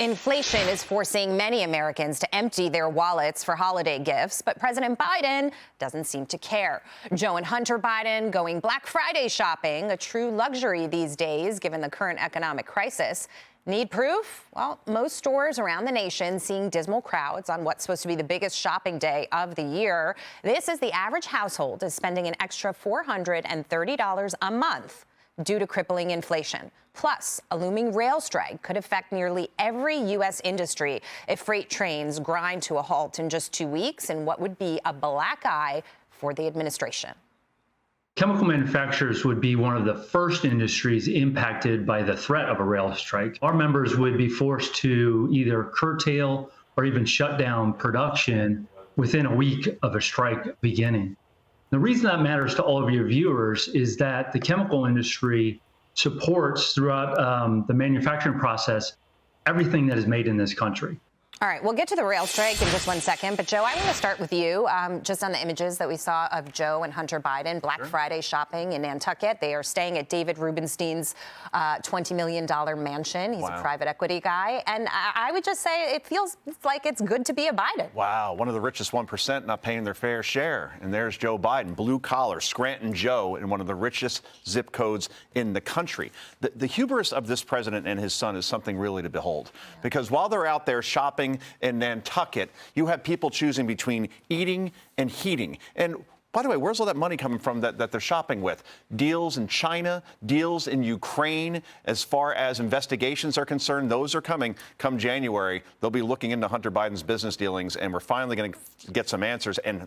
Inflation is forcing many Americans to empty their wallets for holiday gifts, but President Biden doesn't seem to care. Joe and Hunter Biden going Black Friday shopping, a true luxury these days given the current economic crisis. Need proof? Well, most stores around the nation seeing dismal crowds on what's supposed to be the biggest shopping day of the year. This is the average household is spending an extra $430 a month due to crippling inflation. Plus, a looming rail strike could affect nearly every U.S. industry if freight trains grind to a halt in just 2 weeks in what would be a black eye for the administration. Chemical manufacturers would be one of the first industries impacted by the threat of a rail strike. Our members would be forced to either curtail or even shut down production within a week of a strike beginning. The reason that matters to all of your viewers is that the chemical industry supports throughout the manufacturing process everything that is made in this country. All right, we'll get to the rail strike in just 1 second. But, Joe, I want to start with you, just on the images that we saw of Joe and Hunter Biden, Black Friday shopping in Nantucket. They are staying at David Rubenstein's $20 million mansion. He's a private equity guy. And I would just say it feels like it's good to be a Biden. Wow, one of the richest 1% not paying their fair share. And there's Joe Biden, blue collar, Scranton Joe, in one of the richest zip codes in the country. The hubris of this president and his son is something really to behold. Because while they're out there shopping in Nantucket, you have people choosing between eating and heating. And by the way, where's all that money coming from that they're shopping with? Deals in China, deals in Ukraine. As far as investigations are concerned, those are coming come January. They'll be looking into Hunter Biden's business dealings, and we're finally going to get some answers and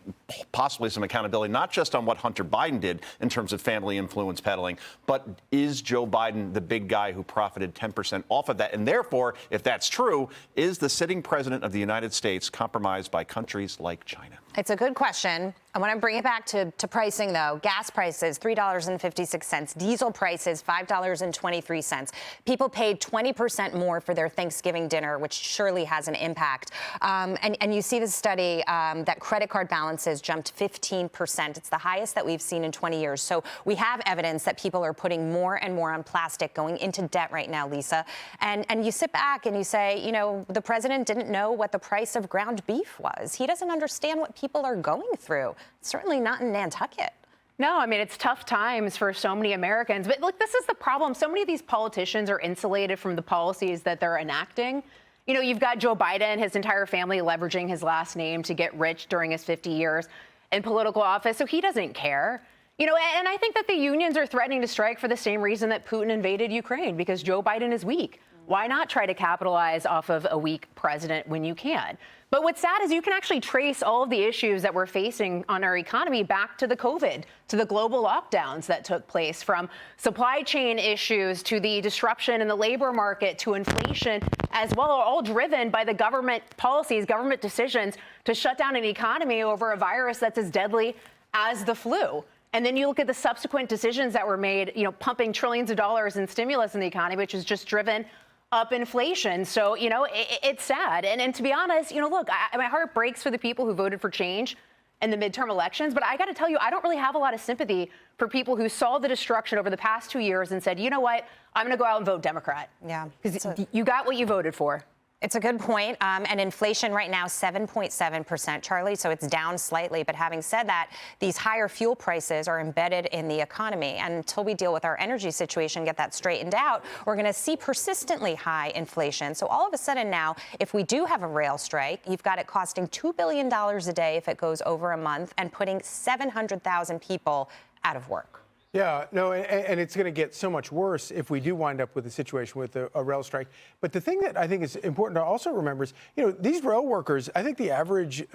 possibly some accountability, not just on what Hunter Biden did in terms of family influence peddling, but is Joe Biden the big guy who profited 10% off of that? And therefore, if that's true, is the sitting president of the United States compromised by countries like China? It's a good question. I want to bring it back to pricing, though. Gas prices, $3.56. Diesel prices, $5.23. People paid 20% more for their Thanksgiving dinner, which surely has an impact. And you see the study that credit card balances jumped 15%. It's the highest that we've seen in 20 years. So we have evidence that people are putting more and more on plastic, going into debt right now, Lisa. And you sit back and you say, you know, the president didn't know what the price of ground beef was. He doesn't understand what people are going through. Certainly not in Nantucket. No, I mean, it's tough times for so many Americans. But look, this is the problem. So many of these politicians are insulated from the policies that they're enacting. You know, you've got Joe Biden, his entire family leveraging his last name to get rich during his 50 years in political office. So he doesn't care. You know, and I think that the unions are threatening to strike for the same reason that Putin invaded Ukraine, because Joe Biden is weak. Why not try to capitalize off of a weak president when you can? But what's sad is you can actually trace all of the issues that we're facing on our economy back to the COVID, to the global lockdowns that took place, from supply chain issues to the disruption in the labor market to inflation as well, all driven by the government policies, government decisions to shut down an economy over a virus that's as deadly as the flu. And then you look at the subsequent decisions that were made, you know, pumping trillions of dollars in stimulus in the economy, which has just driven up inflation. So, you know, it's sad. And to be honest, you know, look, my heart breaks for the people who voted for change in the midterm elections. But I got to tell you, I don't really have a lot of sympathy for people who saw the destruction over the past 2 years and said, you know what, I'm going to go out and vote Democrat. Yeah. Because you got what you voted for. It's a good point. And inflation right now, 7.7%, Charlie. So it's down slightly. But having said that, these higher fuel prices are embedded in the economy. And until we deal with our energy situation, get that straightened out, we're going to see persistently high inflation. So all of a sudden now, if we do have a rail strike, you've got it costing $2 billion a day if it goes over a month and putting 700,000 people out of work. Yeah, no, and it's going to get so much worse if we do wind up with a situation with a rail strike. But the thing that I think is important to also remember is, you know, these rail workers, I think the average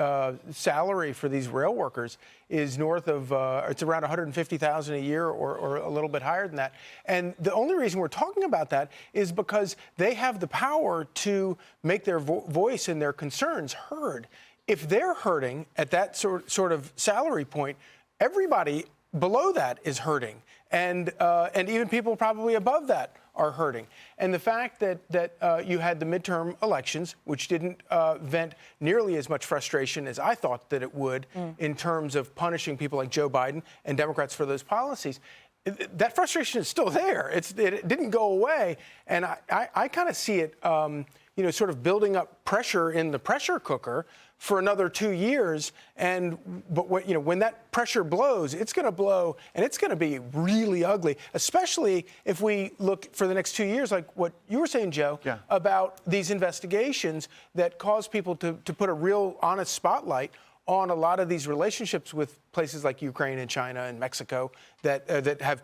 salary for these rail workers is north of, it's around $150,000 a year or a little bit higher than that. And the only reason we're talking about that is because they have the power to make their voice and their concerns heard. If they're hurting at that sort of salary point, everybody below that is hurting, and even people probably above that are hurting. And the fact that you had the midterm elections, which didn't vent nearly as much frustration as I thought that it would in terms of punishing people like Joe Biden and Democrats for those policies, that frustration is still there. It didn't go away, and I kind of see it sort of building up pressure in the pressure cooker for another 2 years. But when that pressure blows, it's going to blow, and it's going to be really ugly, especially if we look for the next 2 years, like what you were saying, Joe, about these investigations that cause people to put a real honest spotlight on a lot of these relationships with places like Ukraine and China and Mexico that have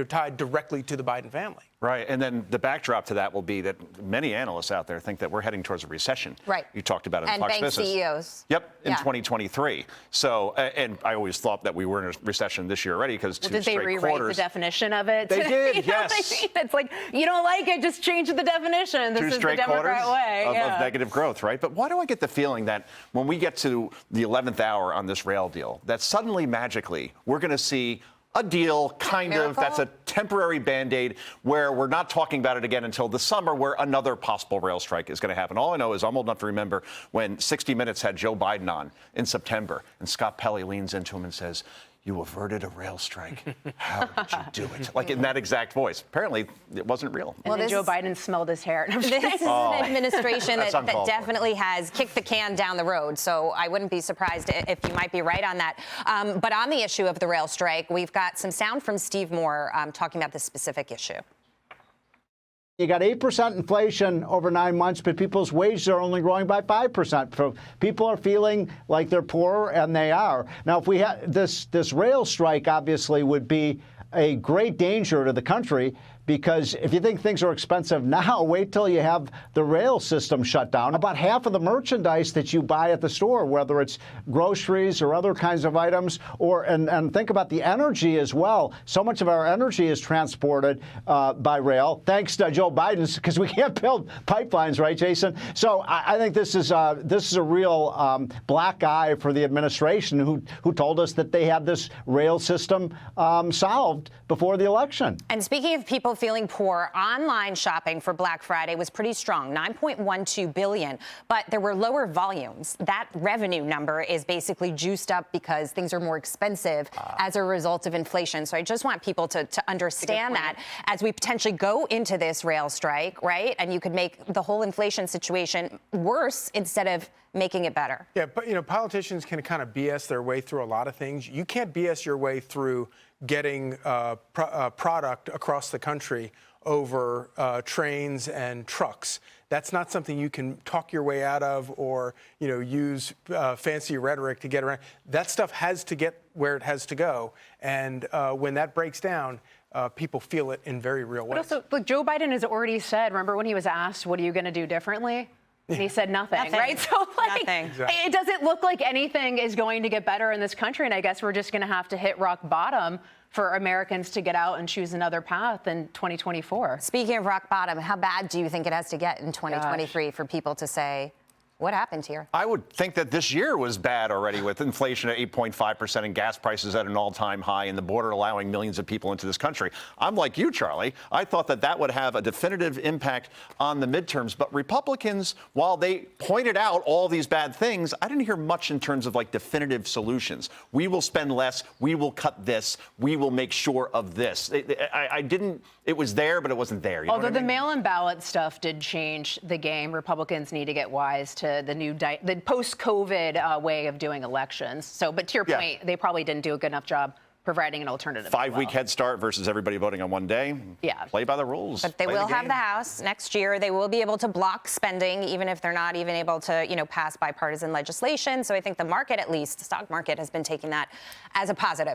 tied directly to the Biden family. Right, and then the backdrop to that will be that many analysts out there think that we're heading towards a recession. Right. You talked about it in and Fox bank Business. CEOs. Yep, in 2023. So, and I always thought that we were in a recession this year already because did they rewrite the definition of it? They did, you know yes. what I mean? It's like, you don't like it, just change the definition. This is the Democrat way. Of negative growth, right? But why do I get the feeling that when we get to the 11th hour on this rail deal, that suddenly, magically, we're going to see a deal, kind of, that's a temporary Band-Aid where we're not talking about it again until the summer where another possible rail strike is going to happen. All I know is I'm old enough to remember when 60 Minutes had Joe Biden on in September, and Scott Pelley leans into him and says, "You averted a rail strike. How did you do it?" Like in that exact voice. Apparently, it wasn't real. And then Joe Biden smelled his hair. This is an administration that definitely has kicked the can down the road. So I wouldn't be surprised if you might be right on that. But on the issue of the rail strike, we've got some sound from Steve Moore talking about this specific issue. You got 8% inflation over 9 months, but people's wages are only growing by 5%. So people are feeling like they're poorer, and they are. Now, if we had this rail strike, obviously would be a great danger to the country, because if you think things are expensive now, wait till you have the rail system shut down. About half of the merchandise that you buy at the store, whether it's groceries or other kinds of items, and think about the energy as well. So much of our energy is transported by rail, thanks to Joe Biden's, because we can't build pipelines, right, Jason? So I think this is a real black eye for the administration, who told us that they had this rail system solved before the election. And speaking of people feeling poor, online shopping for Black Friday was pretty strong, $9.12 billion, but there were lower volumes. That revenue number is basically juiced up because things are more expensive as a result of inflation. So I just want people to understand that as we potentially go into this rail strike, right? And you could make the whole inflation situation worse instead of making it better. Yeah, but politicians can kind of BS their way through a lot of things. You can't BS your way through getting product across the country over trains and trucks. That's not something you can talk your way out of or use fancy rhetoric to get around. That stuff has to get where it has to go, and when that breaks down, people feel it in very real ways. But also, look, Joe Biden has already said, remember when he was asked, what are you going to do differently? And he said nothing, right? So, nothing. It doesn't look like anything is going to get better in this country. And I guess we're just going to have to hit rock bottom for Americans to get out and choose another path in 2024. Speaking of rock bottom, how bad do you think it has to get in 2023 for people to say, what happened here? I would think that this year was bad already, with inflation at 8.5% and gas prices at an all-time high and the border allowing millions of people into this country. I'm like you, Charlie. I thought that would have a definitive impact on the midterms. But Republicans, while they pointed out all these bad things, I didn't hear much in terms of like definitive solutions. We will spend less. We will cut this. We will make sure of this. I didn't. It was there, but it wasn't there. You know Although what I mean? the mail-in ballot stuff did change the game, Republicans need to get wise to the post-COVID way of doing elections. So, but to your point, they probably didn't do a good enough job providing an alternative. 5-week head start versus everybody voting on one day. Yeah. Play by the rules. But they will have the House next year. They will be able to block spending, even if they're not even able to, pass bipartisan legislation. So I think the market, at least the stock market, has been taking that as a positive.